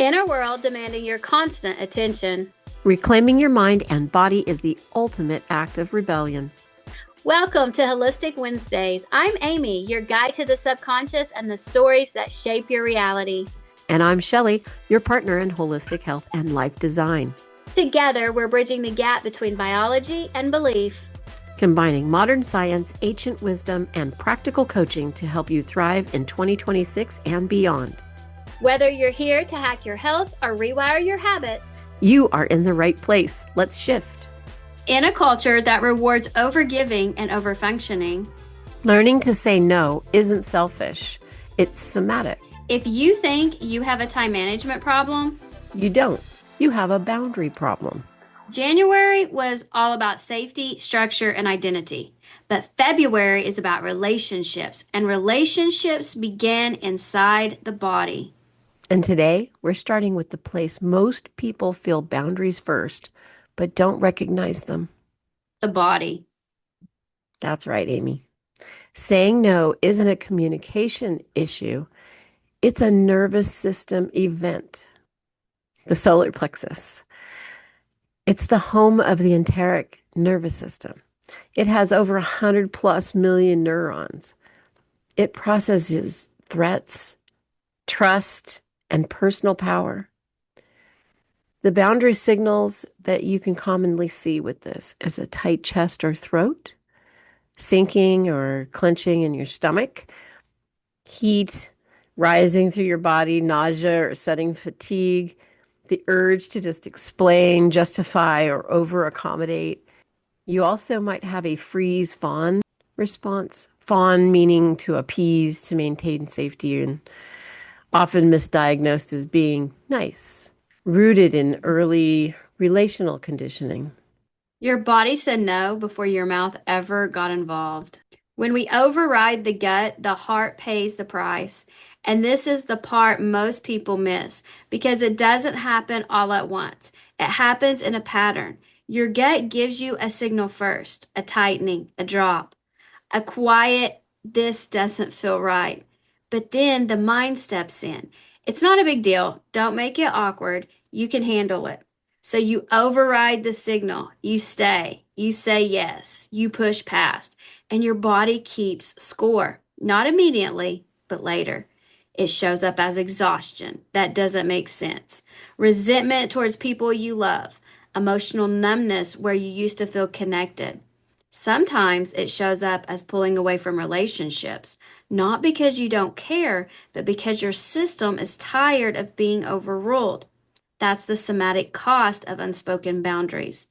In a world demanding your constant attention, reclaiming your mind and body is the ultimate act of rebellion. Welcome to Wholistic Wednesdays. I'm Amy, your guide to the subconscious and the stories that shape your reality. And I'm Shelley, your partner in holistic health and life design. Together, we're bridging the gap between biology and belief, combining modern science, ancient wisdom, and practical coaching to help you thrive in 2026 and beyond. Whether you're here to hack your health or rewire your habits, you are in the right place. Let's shift. In a culture that rewards overgiving and overfunctioning, learning to say no isn't selfish. It's somatic. If you think you have a time management problem, you don't. You have a boundary problem. January was all about safety, structure, and identity. But February is about relationships, and relationships begin inside the body. And today, we're starting with the place most people feel boundaries first, but don't recognize them. The body. That's right, Amy. Saying no isn't a communication issue. It's a nervous system event. The solar plexus. It's the home of the enteric nervous system. It has over 100 plus million neurons. It processes threats, trust, and personal power. The boundary signals that you can commonly see with this is a tight chest or throat, sinking or clenching in your stomach, heat rising through your body, nausea or sudden fatigue, the urge to just explain, justify, or over-accommodate. You also might have a freeze fawn response. Fawn meaning to appease, to maintain safety, and often misdiagnosed as being nice, rooted in early relational conditioning. Your body said no before your mouth ever got involved. When we override the gut, the heart pays the price. And this is the part most people miss because it doesn't happen all at once. It happens in a pattern. Your gut gives you a signal first, a tightening, a drop, a quiet, this doesn't feel right. But then the mind steps in. It's not a big deal. Don't make it awkward. You can handle it. So you override the signal. You stay. You say yes. You push past. And your body keeps score. Not immediately, but later. It shows up as exhaustion. That doesn't make sense. Resentment towards people you love. Emotional numbness where you used to feel connected. Sometimes it shows up as pulling away from relationships, not because you don't care, but because your system is tired of being overruled. That's the somatic cost of unspoken boundaries.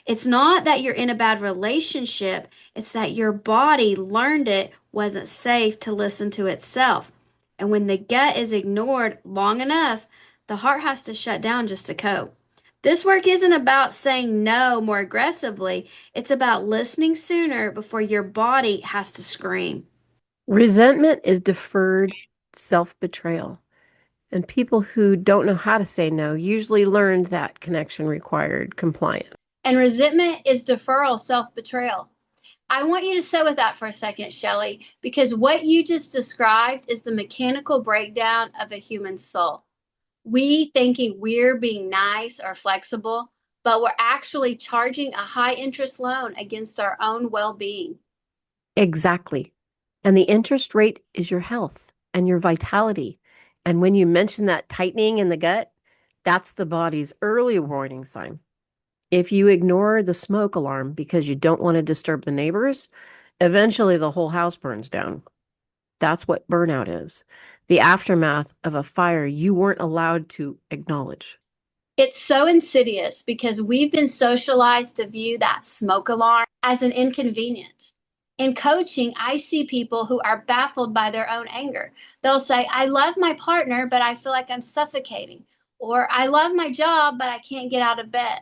It's not that you're in a bad relationship, it's that your body learned it wasn't safe to listen to itself. And when the gut is ignored long enough, the heart has to shut down just to cope. This work isn't about saying no more aggressively. It's about listening sooner before your body has to scream. Resentment is deferred self-betrayal. And people who don't know how to say no usually learned that connection required compliance. And resentment is deferral self-betrayal. I want you to sit with that for a second, Shelley, because what you just described is the mechanical breakdown of a human soul. We thinking we're being nice or flexible, but we're actually charging a high interest loan against our own well-being. Exactly. And the interest rate is your health and your vitality. And when you mention that tightening in the gut, that's the body's early warning sign. If you ignore the smoke alarm because you don't want to disturb the neighbors, eventually the whole house burns down. That's what burnout is. The aftermath of a fire you weren't allowed to acknowledge. It's so insidious because we've been socialized to view that smoke alarm as an inconvenience. In coaching, I see people who are baffled by their own anger. They'll say, I love my partner, but I feel like I'm suffocating. Or I love my job, but I can't get out of bed.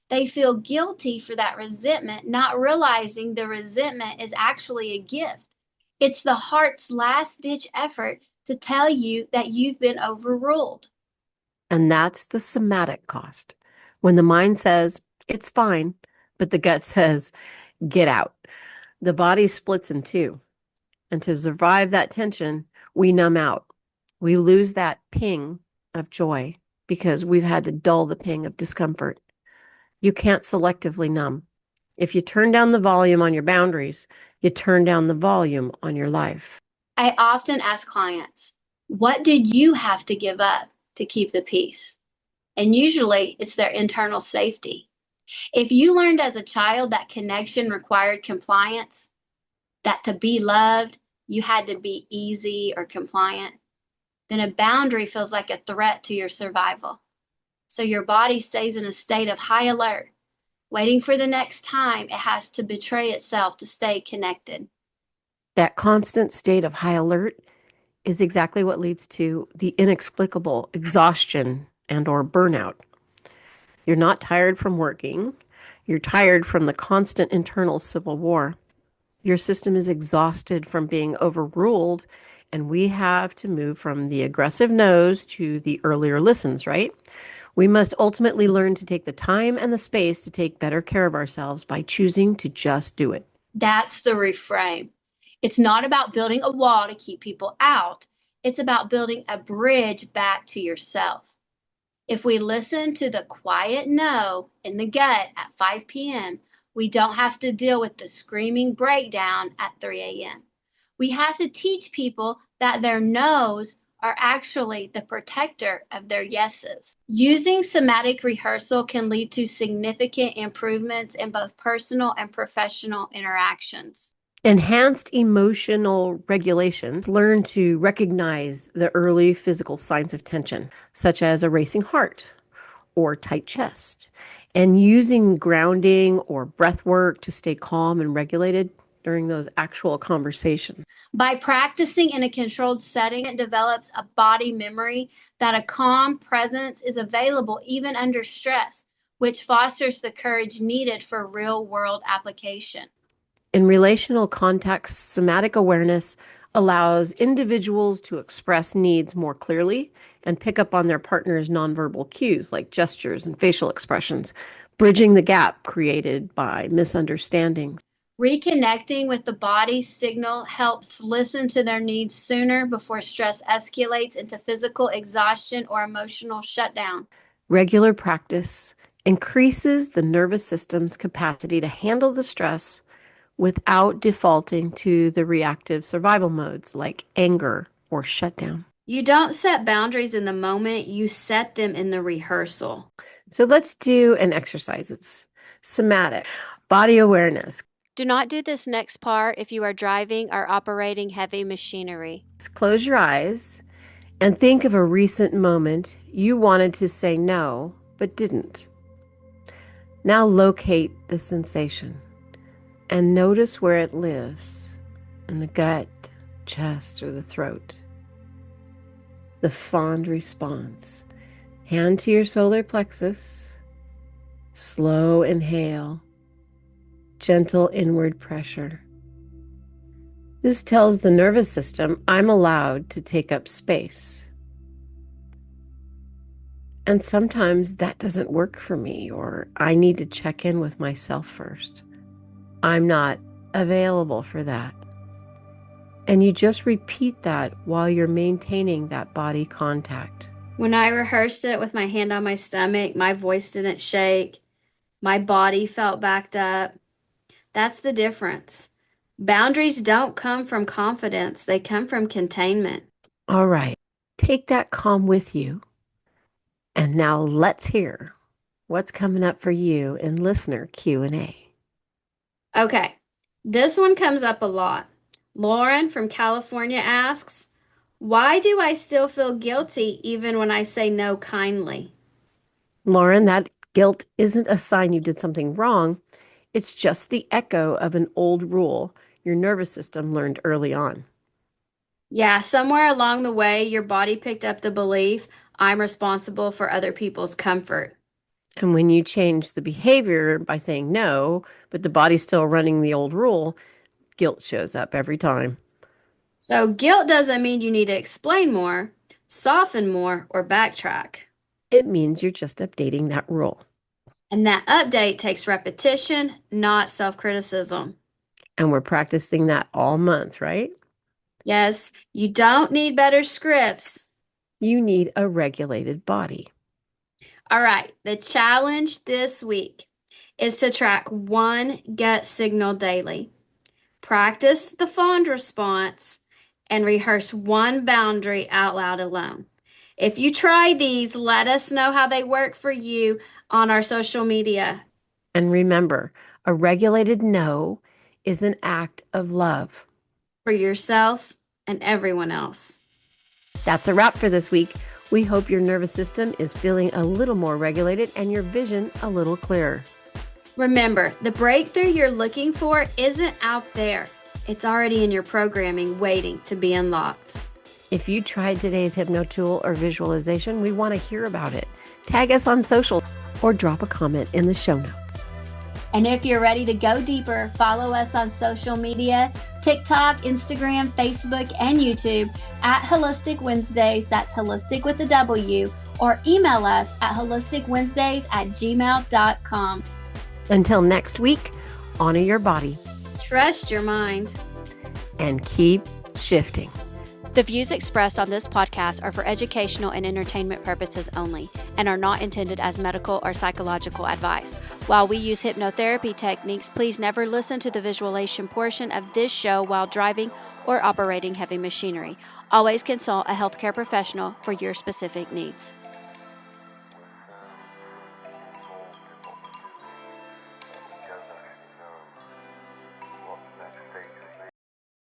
They feel guilty for that resentment, not realizing the resentment is actually a gift. It's the heart's last-ditch effort to tell you that you've been overruled. And that's the somatic cost. When the mind says, it's fine, but the gut says, get out. The body splits in two. And to survive that tension, we numb out. We lose that ping of joy, because we've had to dull the ping of discomfort. You can't selectively numb. If you turn down the volume on your boundaries, you turn down the volume on your life. I often ask clients, what did you have to give up to keep the peace? And usually it's their internal safety. If you learned as a child that connection required compliance, that to be loved, you had to be easy or compliant, then a boundary feels like a threat to your survival. So your body stays in a state of high alert, waiting for the next time it has to betray itself to stay connected. That constant state of high alert is exactly what leads to the inexplicable exhaustion and or burnout. You're not tired from working. You're tired from the constant internal civil war. Your system is exhausted from being overruled, and we have to move from the aggressive no's to the earlier listens, right? We must ultimately learn to take the time and the space to take better care of ourselves by choosing to just do it. That's the reframe. It's not about building a wall to keep people out. It's about building a bridge back to yourself. If we listen to the quiet no in the gut at 5 p.m., we don't have to deal with the screaming breakdown at 3 a.m. We have to teach people that their no's are actually the protector of their yeses. Using somatic rehearsal can lead to significant improvements in both personal and professional interactions. Enhanced emotional regulations learn to recognize the early physical signs of tension, such as a racing heart or tight chest, and using grounding or breath work to stay calm and regulated during those actual conversations. By practicing in a controlled setting, it develops a body memory that a calm presence is available even under stress, which fosters the courage needed for real world application. In relational contexts, somatic awareness allows individuals to express needs more clearly and pick up on their partner's nonverbal cues like gestures and facial expressions, bridging the gap created by misunderstandings. Reconnecting with the body signal helps listen to their needs sooner before stress escalates into physical exhaustion or emotional shutdown. Regular practice increases the nervous system's capacity to handle the stress without defaulting to the reactive survival modes like anger or shutdown. You don't set boundaries in the moment, you set them in the rehearsal. So let's do an exercise. It's somatic, body awareness. Do not do this next part if you are driving or operating heavy machinery. Close your eyes and think of a recent moment you wanted to say no, but didn't. Now locate the sensation and notice where it lives in the gut, chest, or the throat. The fond response. Hand to your solar plexus. Slow inhale. Gentle inward pressure. This tells the nervous system I'm allowed to take up space. And sometimes that doesn't work for me, or I need to check in with myself first. I'm not available for that. And you just repeat that while you're maintaining that body contact. When I rehearsed it with my hand on my stomach, my voice didn't shake. My body felt backed up. That's the difference. Boundaries don't come from confidence, they come from containment. All right, take that calm with you. And now let's hear what's coming up for you in listener Q&A. Okay, this one comes up a lot. Lauren from California asks, why do I still feel guilty even when I say no kindly? Lauren, that guilt isn't a sign you did something wrong. It's just the echo of an old rule your nervous system learned early on. Yeah, somewhere along the way, your body picked up the belief, I'm responsible for other people's comfort. And when you change the behavior by saying no, but the body's still running the old rule, guilt shows up every time. So, guilt doesn't mean you need to explain more, soften more, or backtrack. It means you're just updating that rule. And that update takes repetition, not self-criticism. And we're practicing that all month, right? Yes, you don't need better scripts. You need a regulated body. All right, the challenge this week is to track one gut signal daily. Practice the fawn response and rehearse one boundary out loud alone. If you try these, let us know how they work for you on our social media. And remember, a regulated no is an act of love. For yourself and everyone else. That's a wrap for this week. We hope your nervous system is feeling a little more regulated and your vision a little clearer. Remember, the breakthrough you're looking for isn't out there. It's already in your programming waiting to be unlocked. If you tried today's hypno tool or visualization, we want to hear about it. Tag us on social or drop a comment in the show notes. And if you're ready to go deeper, follow us on social media, TikTok, Instagram, Facebook, and YouTube at Wholistic Wednesdays. That's holistic with a W. Or email us at wholisticwednesdays@gmail.com. Until next week, honor your body Trust your mind. and keep shifting. The views expressed on this podcast are for educational and entertainment purposes only and are not intended as medical or psychological advice. While we use hypnotherapy techniques, please never listen to the visualization portion of this show while driving or operating heavy machinery. Always consult a healthcare professional for your specific needs.